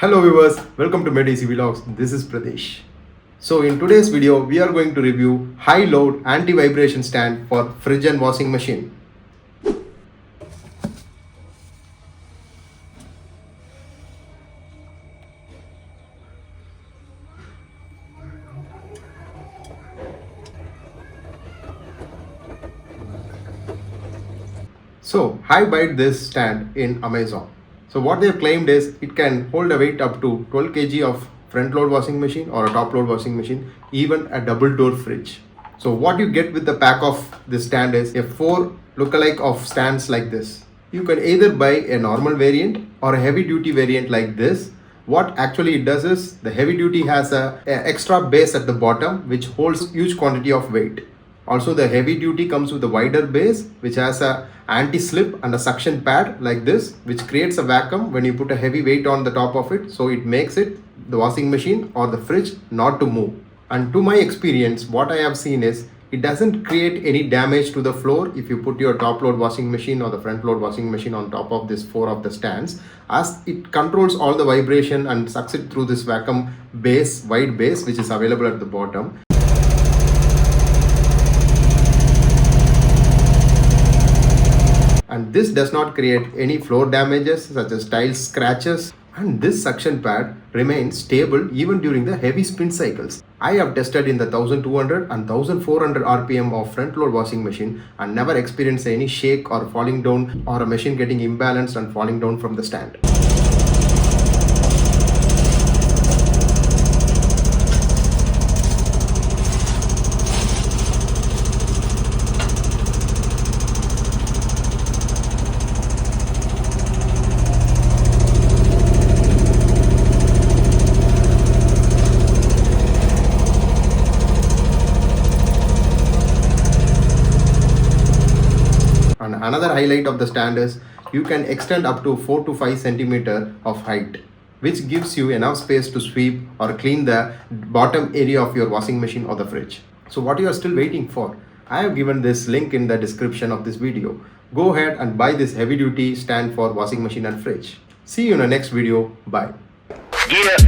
Hello viewers, welcome to MedEasy Vlogs. This is Pradesh. So in today's video, we are going to review high load anti-vibration stand for fridge and washing machine. So I bought this stand in Amazon. So what they have claimed is it can hold a weight up to 12 kg of front load washing machine or a top load washing machine, even a double door fridge. So what you get with the pack of this stand is a 4 lookalike of stands like this. You can either buy a normal variant or a heavy duty variant like this. What actually it does is the heavy duty has a extra base at the bottom which holds huge quantity of weight. Also the heavy duty comes with a wider base which has a anti-slip and a suction pad like this, which creates a vacuum when you put a heavy weight on the top of it, so it makes it the washing machine or the fridge not to move. And to my experience, what I have seen is it doesn't create any damage to the floor if you put your top load washing machine or the front load washing machine on top of this 4 of the stands, as it controls all the vibration and sucks it through this vacuum base, wide base, which is available at the bottom. And this does not create any floor damages such as tile scratches, and this suction pad remains stable even during the heavy spin cycles. I have tested in the 1200 and 1400 RPM of front load washing machine and never experienced any shake or falling down or a machine getting imbalanced and falling down from the stand. And another highlight of the stand is you can extend up to 4 to 5 centimeter of height, which gives you enough space to sweep or clean the bottom area of your washing machine or the fridge. So what you are still waiting for? I have given this link in the description of this video. Go ahead and buy this heavy duty stand for washing machine and fridge. See you in the next video. Bye. Yeah.